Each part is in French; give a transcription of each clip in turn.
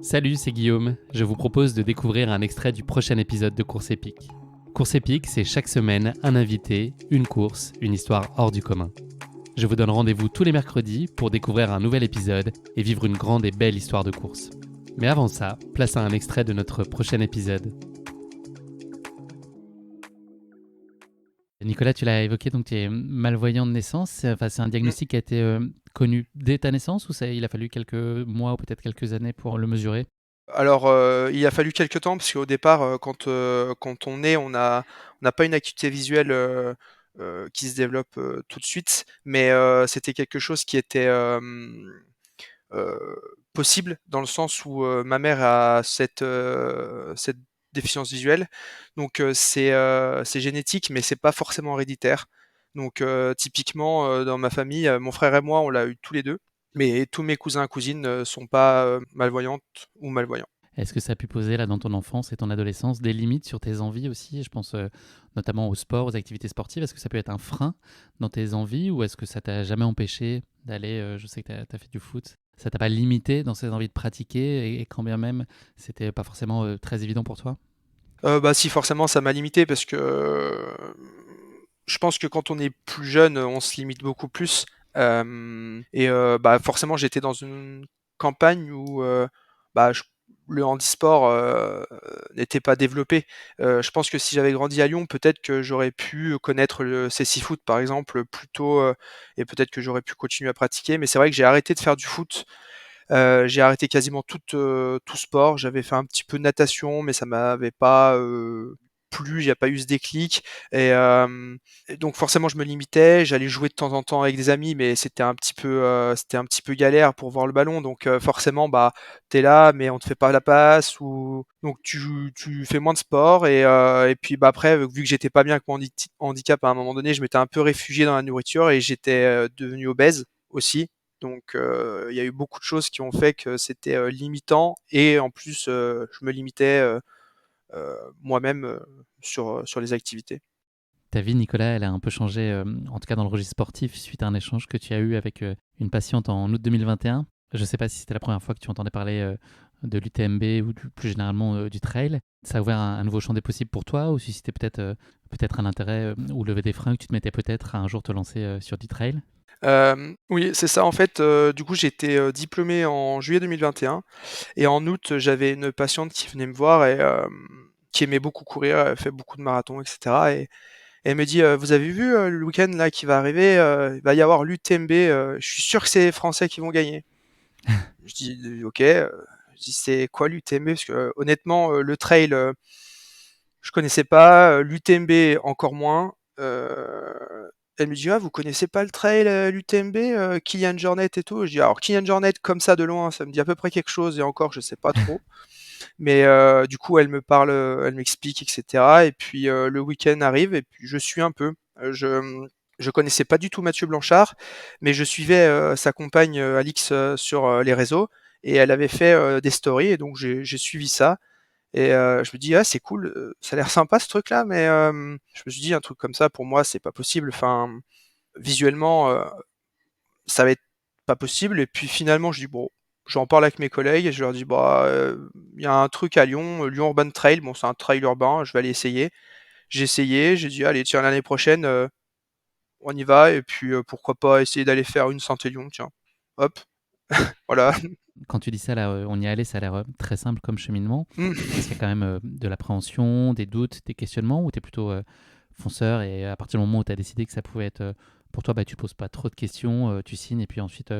Salut, c'est Guillaume. Je vous propose de découvrir un extrait du prochain épisode de Course épique. Course épique, c'est chaque semaine un invité, une course, une histoire hors du commun. Je vous donne rendez-vous tous les mercredis pour découvrir un nouvel épisode et vivre une grande et belle histoire de course. Mais avant ça, place à un extrait de notre prochain épisode. Nicolas, tu l'as évoqué, donc tu es malvoyant de naissance. C'est un Mmh. diagnostic qui a été connu dès ta naissance ou il a fallu quelques mois ou peut-être quelques années pour le mesurer? Alors, il a fallu quelque temps parce qu'au départ, quand on naît, on n'a pas une acuité visuelle, qui se développe, tout de suite, mais c'était quelque chose qui était, heu, possible dans le sens où, ma mère a cette déficience visuelle. Donc, c'est génétique, mais c'est pas forcément héréditaire. Donc, typiquement, dans ma famille, mon frère et moi, on l'a eu tous les 2, mais tous mes cousins, cousines, sont pas, malvoyantes ou malvoyants. Est-ce que ça a pu poser là dans ton enfance et ton adolescence des limites sur tes envies aussi? Je pense notamment au sport, aux activités sportives. Est-ce que ça peut être un frein dans tes envies ou est-ce que ça t'a jamais empêché d'aller, je sais que tu as fait du foot, ça t'a pas limité dans ces envies de pratiquer et quand bien même c'était pas forcément très évident pour toi? Bah, si, forcément, ça m'a limité parce que, je pense que quand on est plus jeune, on se limite beaucoup plus, hem et bah, forcément, j'étais dans une campagne où, bah, je le handisport, n'était pas développé. Je pense que si j'avais grandi à Lyon, peut-être que j'aurais pu connaître le cécifoot, par exemple, plus tôt, et peut-être que j'aurais pu continuer à pratiquer. Mais c'est vrai que j'ai arrêté de faire du foot. J'ai arrêté quasiment tout sport. J'avais fait un petit peu de natation, mais ça m'avait pas, plu, il y a pas eu ce déclic et donc forcément je me limitais. J'allais jouer de temps en temps avec des amis, mais c'était un petit peu galère pour voir le ballon donc forcément, bah, tu es là, mais on te fait pas la passe ou donc tu fais moins de sport et puis, bah, après, vu que j'étais pas bien avec mon handicap à un moment donné, je m'étais un peu réfugié dans la nourriture et j'étais, devenu obèse aussi. Donc, il y a eu beaucoup de choses qui ont fait que c'était, limitant et en plus, je me limitais, moi-même, sur les activités. Ta vie, Nicolas, elle a un peu changé, en tout cas dans le registre sportif, suite à un échange que tu as eu avec une patiente en août 2021. Je ne sais pas si c'était la première fois que tu entendais parler de l'UTMB ou plus généralement du trail. Ça a ouvert un nouveau champ des possibles pour toi ou si c'était peut-être un intérêt ou lever des freins que tu te mettais peut-être à un jour te lancer sur du trail? Oui, c'est ça en fait, du coup, j'ai été, diplômé en juillet 2021 et en août, j'avais une patiente qui venait me voir et qui aimait beaucoup courir, elle fait beaucoup de marathons et cetera et elle me dit: «Vous avez vu, le week-end là qui va arriver, il va y avoir l'UTMB, je suis sûr que c'est les Français qui vont gagner». Je dis: «OK», je dis: «C'est quoi l'UTMB?» parce que, honnêtement, le trail, je connaissais pas, l'UTMB encore moins. Elle me dit: «Ah, vous connaissez pas le trail, l'UTMB, Kilian Jornet et tout?» Je dis: «Alors Kilian Jornet comme ça de loin, ça me dit à peu près quelque chose et encore je sais pas trop». Mais du coup, elle me parle, elle m'explique et cetera et puis, le week-end arrive et puis je suis un peu. Je connaissais pas du tout Mathieu Blanchard, mais je suivais, sa compagne, Alix, sur, les réseaux et elle avait fait, des stories et donc j'ai suivi ça et je me dis: «Ah c'est cool, ça a l'air sympa ce truc-là», mais je me suis dit: «Un truc comme ça pour moi c'est pas possible». Enfin, visuellement, ça va être pas possible et puis finalement je dis: «Bon», j'en parle avec mes collègues et je leur dis: «Bah, il y a un truc à Lyon, Lyon Urban Trail, bon c'est un trail urbain, je vais aller essayer». J'ai essayé, j'ai dit: «Allez tiens l'année prochaine, on y va et puis, pourquoi pas essayer d'aller faire une Saint-Élion, tiens». Hop, voilà. Quand tu dis ça, là, on y allait, ça a l'air très simple comme cheminement. Est-ce Mmh. qu'il y a quand même de l'appréhension, des doutes, des questionnements ou tu es plutôt fonceur et à partir du moment où tu as décidé que ça pouvait être pour toi, bah, tu poses pas trop de questions, tu signes et puis ensuite,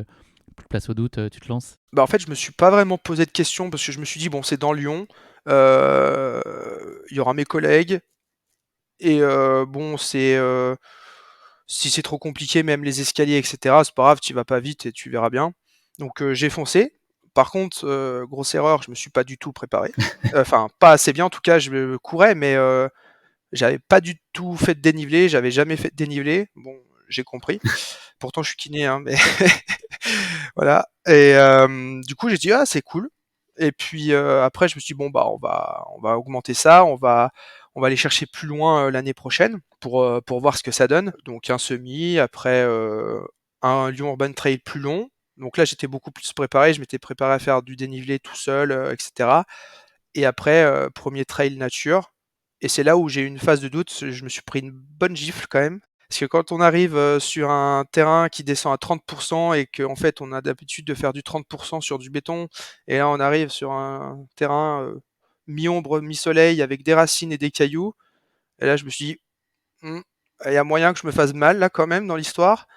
plus de place au doute, tu te lances? Bah, en fait, je me suis pas vraiment posé de questions parce que je me suis dit: «Bon, c'est dans Lyon, il y aura mes collègues et bon, si c'est trop compliqué, même les escaliers et cetera, c'est pas grave, tu y vas pas vite et tu verras bien». Donc j'ai foncé. Par contre, grosse erreur, je me suis pas du tout préparé. Enfin, pas assez bien en tout cas, je courais mais j'avais pas du tout fait de dénivelé, j'avais jamais fait de dénivelé. Bon, j'ai compris. Pourtant je suis kiné, hein, mais voilà et du coup, j'ai dit: «Ah, c'est cool» et puis, après je me suis dit: «Bon, bah, on va augmenter ça, on va aller chercher plus loin, l'année prochaine pour voir ce que ça donne». Donc un semi, après, un Lyon Urban Trail plus long Donc là, j'étais beaucoup plus préparé, je m'étais préparé à faire du dénivelé tout seul, et cetera. Et après, 1er trail nature et c'est là où j'ai eu une phase de doute, je me suis pris une bonne gifle quand même. Parce que quand on arrive, sur un terrain qui descend à 30 et qu'en fait, on a l'habitude de faire du 30 sur du béton et là, on arrive sur un terrain, mi-ombre, mi-soleil avec des racines et des cailloux et là, je me suis dit: «Mmh, il y a moyen que je me fasse mal là quand même dans l'histoire».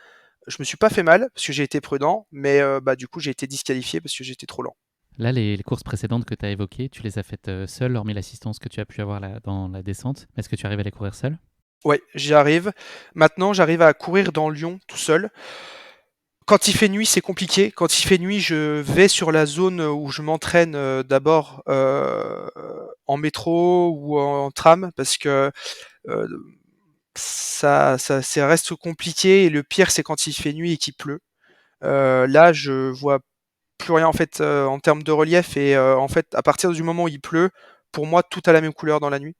Je me suis pas fait mal parce que j'ai été prudent, mais bah, du coup, j'ai été disqualifié parce que j'étais trop lent. Là, les courses précédentes que tu as évoquées, tu les as faites seul, hormis l'assistance que tu as pu avoir dans la descente. Est-ce que tu arrives à les courir seul? Ouais, j'y arrive. Maintenant, j'arrive à courir dans Lyon tout seul. Quand il fait nuit, c'est compliqué. Quand il fait nuit, je vais sur la zone où je m'entraîne, d'abord, en métro ou en tram parce que, heu, ça reste compliqué et le pire, c'est quand il fait nuit et qu'il pleut. Là, je vois plus rien en fait, en termes de relief et en fait, à partir du moment où il pleut, pour moi, tout a la même couleur dans la nuit.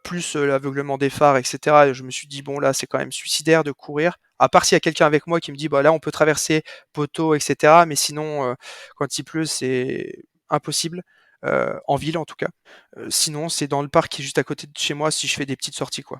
Plus, l'aveuglement des phares et cetera et je me suis dit: «Bon là, c'est quand même suicidaire de courir». À part s'il y a quelqu'un avec moi qui me dit: «Bah là, on peut traverser poteau et cetera», mais sinon, quand il pleut, c'est impossible, en ville en tout cas. Sinon, c'est dans le parc qui est juste à côté de chez moi si je fais des petites sorties, quoi.